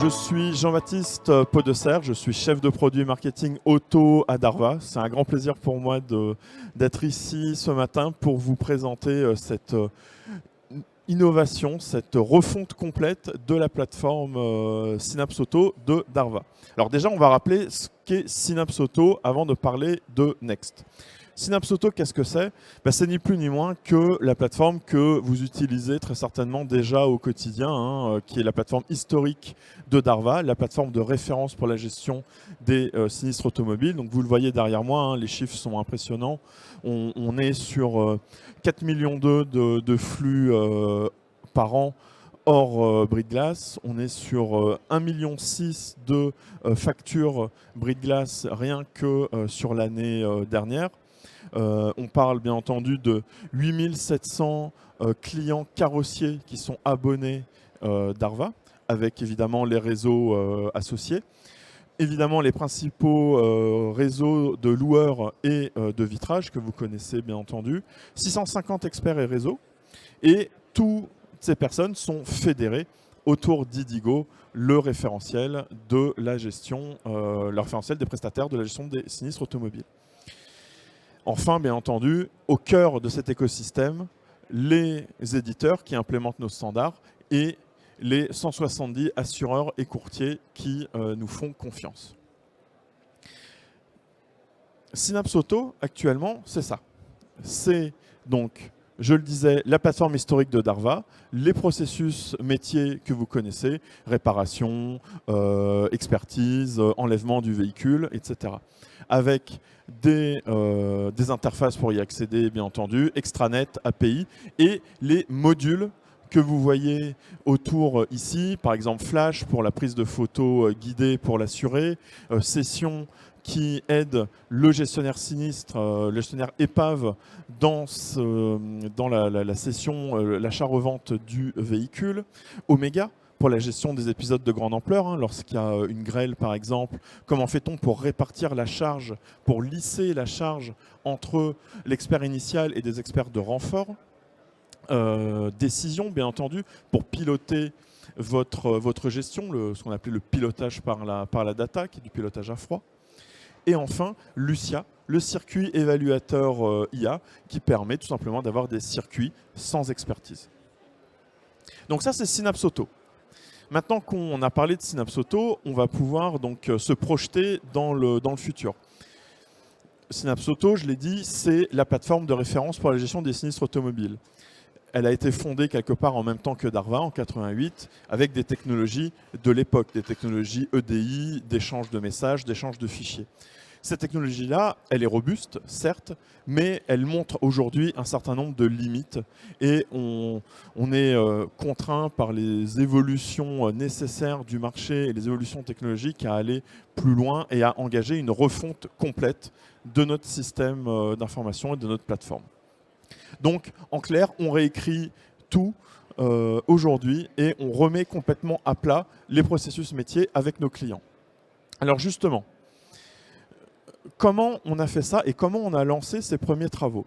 Je suis Jean-Baptiste Podesser, je suis chef de produit marketing auto à Darva. C'est un grand plaisir pour moi d'être ici ce matin pour vous présenter cette innovation, cette refonte complète de la plateforme Synapse Auto de Darva. Alors déjà, on va rappeler ce qu'est Synapse Auto avant de parler de Next. Synapse Auto, qu'est-ce que c'est? C'est ni plus ni moins que la plateforme que vous utilisez très certainement déjà au quotidien, qui est la plateforme historique de Darva, la plateforme de référence pour la gestion des sinistres automobiles. Donc vous le voyez derrière moi, les chiffres sont impressionnants. On est sur 4 millions de flux par an hors bris de glace. On est sur 1,6 million de factures bris de glace rien que sur l'année dernière. On parle bien entendu de 8700 clients carrossiers qui sont abonnés d'Arva, avec évidemment les réseaux associés. Évidemment, les principaux réseaux de loueurs et de vitrage que vous connaissez bien entendu. 650 experts et réseaux. Et toutes ces personnes sont fédérées autour d'Idigo, le référentiel de la gestion, le référentiel des prestataires de la gestion des sinistres automobiles. Enfin, bien entendu, au cœur de cet écosystème, les éditeurs qui implémentent nos standards et les 170 assureurs et courtiers qui nous font confiance. Synapse Auto, actuellement, c'est ça. C'est donc, je le disais, la plateforme historique de Darva, les processus métiers que vous connaissez, réparation, expertise, enlèvement du véhicule, etc. Avec des interfaces pour y accéder, bien entendu, extranet, API, et les modules que vous voyez autour ici, par exemple Flash pour la prise de photos guidée pour l'assuré, Session qui aide le gestionnaire sinistre, le gestionnaire épave dans la session l'achat-revente du véhicule, Omega pour la gestion des épisodes de grande ampleur, lorsqu'il y a une grêle par exemple, comment fait-on pour répartir la charge, pour lisser la charge entre l'expert initial et des experts de renfort, décision bien entendu pour piloter votre gestion, ce qu'on appelait le pilotage par la data, qui est du pilotage à froid. Et enfin, Lucia, le circuit évaluateur IA, qui permet tout simplement d'avoir des circuits sans expertise. Donc ça, c'est Synapse Auto. Maintenant qu'on a parlé de Synapse Auto, on va pouvoir donc se projeter dans le futur. Synapse Auto, je l'ai dit, c'est la plateforme de référence pour la gestion des sinistres automobiles. Elle a été fondée quelque part en même temps que Darva, en 88, avec des technologies de l'époque, des technologies EDI, d'échange de messages, d'échange de fichiers. Cette technologie-là, elle est robuste, certes, mais elle montre aujourd'hui un certain nombre de limites et on est contraint par les évolutions nécessaires du marché et les évolutions technologiques à aller plus loin et à engager une refonte complète de notre système d'information et de notre plateforme. Donc, en clair, on réécrit tout aujourd'hui et on remet complètement à plat les processus métiers avec nos clients. Alors justement, comment on a fait ça et comment on a lancé ces premiers travaux?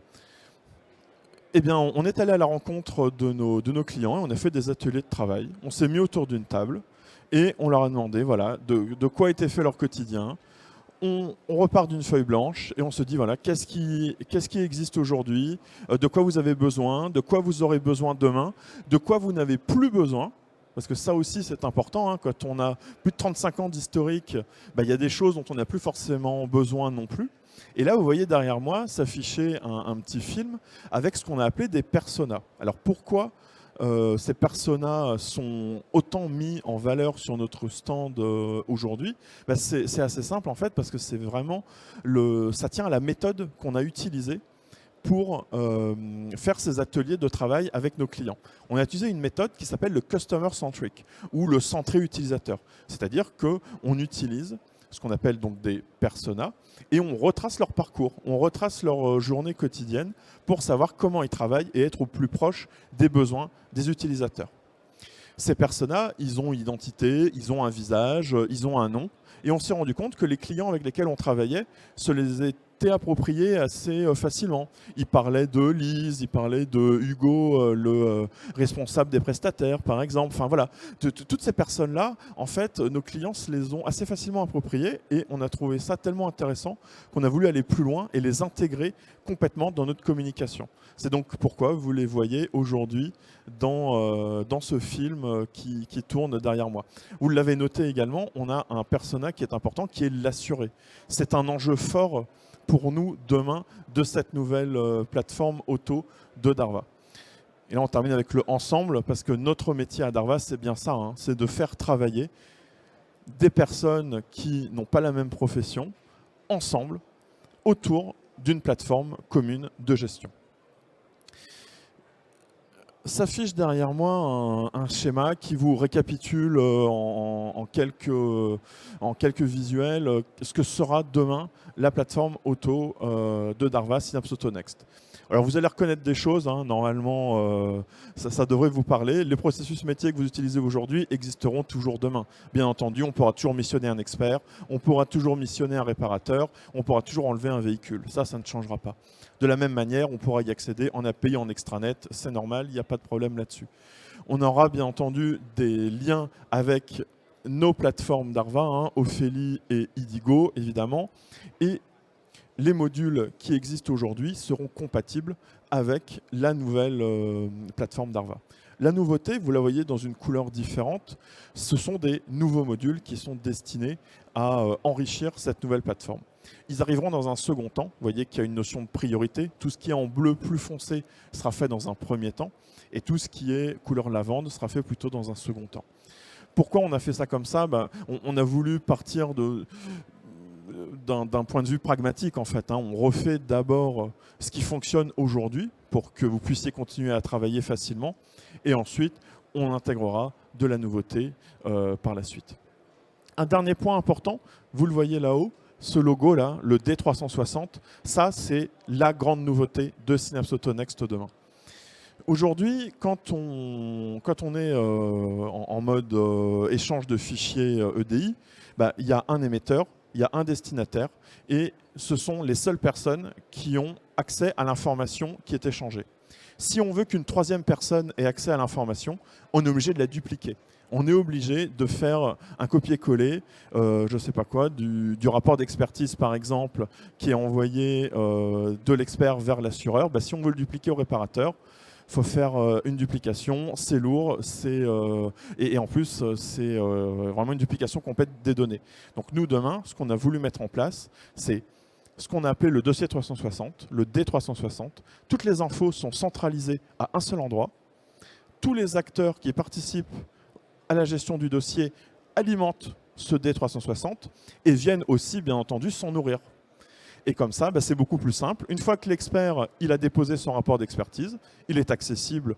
Eh bien, on est allé à la rencontre de nos clients et on a fait des ateliers de travail. On s'est mis autour d'une table et on leur a demandé voilà, de quoi était fait leur quotidien. On repart d'une feuille blanche et on se dit voilà, qu'est-ce qui existe aujourd'hui, de quoi vous avez besoin, de quoi vous aurez besoin demain, de quoi vous n'avez plus besoin. Parce que ça aussi, c'est important. Quand on a plus de 35 ans d'historique, il y a des choses dont on n'a plus forcément besoin non plus. Et là, vous voyez derrière moi s'afficher un petit film avec ce qu'on a appelé des personas. Alors pourquoi ces personas sont autant mis en valeur sur notre stand aujourd'hui? C'est assez simple en fait, parce que c'est vraiment ça tient à la méthode qu'on a utilisée pour faire ces ateliers de travail avec nos clients. On a utilisé une méthode qui s'appelle le Customer Centric, ou le centré utilisateur. C'est-à-dire qu'on utilise ce qu'on appelle donc des personas, et on retrace leur parcours, on retrace leur journée quotidienne pour savoir comment ils travaillent et être au plus proche des besoins des utilisateurs. Ces personas, ils ont une identité, ils ont un visage, ils ont un nom, et on s'est rendu compte que les clients avec lesquels on travaillait, ce les été approprié assez facilement. Il parlait de Lise, il parlait de Hugo, le responsable des prestataires, par exemple. Enfin voilà, toutes ces personnes-là, en fait, nos clients se les ont assez facilement appropriées et on a trouvé ça tellement intéressant qu'on a voulu aller plus loin et les intégrer complètement dans notre communication. C'est donc pourquoi vous les voyez aujourd'hui dans ce film qui tourne derrière moi. Vous l'avez noté également, on a un persona qui est important, qui est l'assuré. C'est un enjeu fort pour nous demain de cette nouvelle plateforme auto de Darva. Et là, on termine avec le ensemble, parce que notre métier à Darva, c'est bien ça, hein, c'est de faire travailler des personnes qui n'ont pas la même profession ensemble autour d'une plateforme commune de gestion. S'affiche derrière moi un schéma qui vous récapitule en quelques visuels ce que sera demain la plateforme auto de Darva Synapse Auto Next. Alors vous allez reconnaître des choses, hein, normalement ça devrait vous parler. Les processus métiers que vous utilisez aujourd'hui existeront toujours demain. Bien entendu, on pourra toujours missionner un expert, on pourra toujours missionner un réparateur, on pourra toujours enlever un véhicule. Ça ne changera pas. De la même manière, on pourra y accéder en API, en extranet, c'est normal, il n'y a pas de problème là-dessus. On aura bien entendu des liens avec nos plateformes Darva, hein, Ophélie et Idigo évidemment, et les modules qui existent aujourd'hui seront compatibles avec la nouvelle plateforme Darva. La nouveauté, vous la voyez dans une couleur différente, ce sont des nouveaux modules qui sont destinés à enrichir cette nouvelle plateforme. Ils arriveront dans un second temps. Vous voyez qu'il y a une notion de priorité. Tout ce qui est en bleu plus foncé sera fait dans un premier temps et tout ce qui est couleur lavande sera fait plutôt dans un second temps. Pourquoi on a fait ça comme ça? On a voulu partir d'un point de vue pragmatique en fait. Hein. On refait d'abord ce qui fonctionne aujourd'hui pour que vous puissiez continuer à travailler facilement et ensuite on intégrera de la nouveauté par la suite. Un dernier point important, vous le voyez là-haut, ce logo-là, le D360, ça c'est la grande nouveauté de Synapse Auto Next demain. Aujourd'hui, quand on est en mode échange de fichiers EDI, il y a un émetteur, il y a un destinataire et ce sont les seules personnes qui ont accès à l'information qui est échangée. Si on veut qu'une troisième personne ait accès à l'information, on est obligé de la dupliquer. On est obligé de faire un copier-coller, je ne sais pas quoi, du rapport d'expertise par exemple, qui est envoyé de l'expert vers l'assureur. Si on veut le dupliquer au réparateur, il faut faire une duplication, c'est lourd, et en plus c'est vraiment une duplication complète des données. Donc nous demain, ce qu'on a voulu mettre en place, c'est ce qu'on a appelé le dossier 360, le D360. Toutes les infos sont centralisées à un seul endroit. Tous les acteurs qui participent à la gestion du dossier alimentent ce D360 et viennent aussi, bien entendu, s'en nourrir. Et comme ça, c'est beaucoup plus simple. Une fois que l'expert a déposé son rapport d'expertise, il est accessible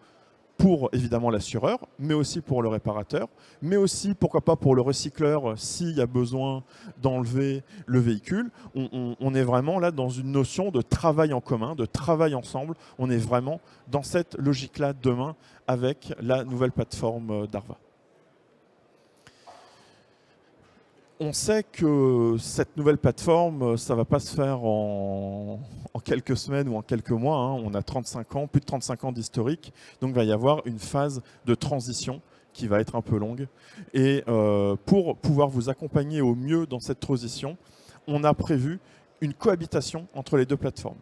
pour évidemment l'assureur, mais aussi pour le réparateur, mais aussi, pourquoi pas, pour le recycleur s'il y a besoin d'enlever le véhicule. On est vraiment là dans une notion de travail en commun, de travail ensemble. On est vraiment dans cette logique-là demain avec la nouvelle plateforme Darva. On sait que cette nouvelle plateforme, ça ne va pas se faire en quelques semaines ou en quelques mois. Hein. On a 35 ans, plus de 35 ans d'historique. Donc il va y avoir une phase de transition qui va être un peu longue. Et pour pouvoir vous accompagner au mieux dans cette transition, on a prévu une cohabitation entre les deux plateformes.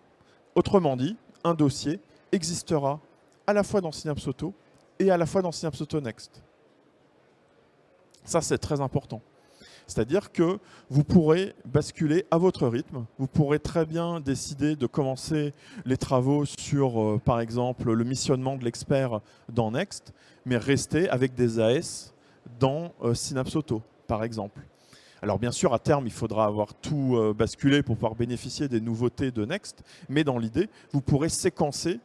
Autrement dit, un dossier existera à la fois dans Synapse Auto et à la fois dans Synapse Auto Next. Ça, c'est très important. C'est-à-dire que vous pourrez basculer à votre rythme. Vous pourrez très bien décider de commencer les travaux sur, par exemple, le missionnement de l'expert dans Next, mais rester avec des AS dans Synapse Auto, par exemple. Alors bien sûr, à terme, il faudra avoir tout basculé pour pouvoir bénéficier des nouveautés de Next, mais dans l'idée, vous pourrez séquencer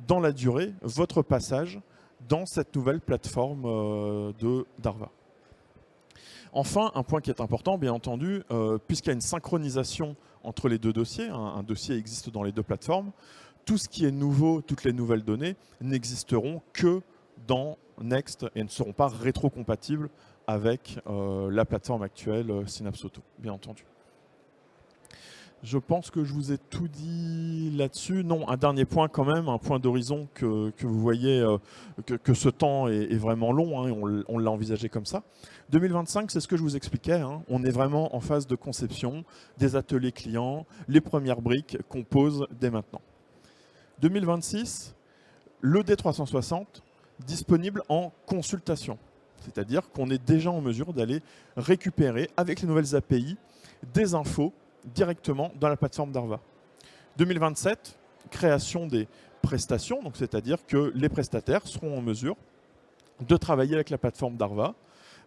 dans la durée votre passage dans cette nouvelle plateforme de Darva. Enfin, un point qui est important, bien entendu, puisqu'il y a une synchronisation entre les deux dossiers, un dossier existe dans les deux plateformes, tout ce qui est nouveau, toutes les nouvelles données n'existeront que dans Next et ne seront pas rétrocompatibles avec la plateforme actuelle Synapse Auto, bien entendu. Je pense que je vous ai tout dit là-dessus. Non, un dernier point quand même, un point d'horizon que vous voyez, que ce temps est vraiment long, hein, et on l'a envisagé comme ça. 2025, c'est ce que je vous expliquais, hein. On est vraiment en phase de conception, des ateliers clients, les premières briques qu'on pose dès maintenant. 2026, le D360 disponible en consultation. C'est-à-dire qu'on est déjà en mesure d'aller récupérer, avec les nouvelles API, des infos directement dans la plateforme Darva. 2027, création des prestations, donc c'est-à-dire que les prestataires seront en mesure de travailler avec la plateforme Darva,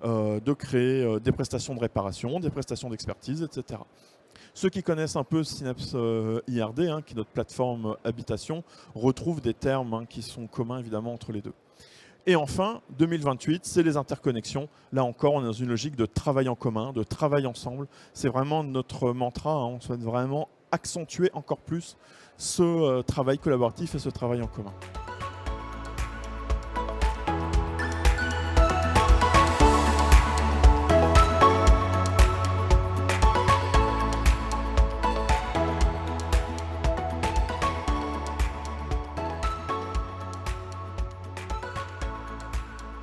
de créer des prestations de réparation, des prestations d'expertise, etc. Ceux qui connaissent un peu Synapse IRD, hein, qui est notre plateforme habitation, retrouvent des termes, hein, qui sont communs évidemment entre les deux. Et enfin, 2028, c'est les interconnexions. Là encore, on est dans une logique de travail en commun, de travail ensemble. C'est vraiment notre mantra, hein. On souhaite vraiment accentuer encore plus ce travail collaboratif et ce travail en commun.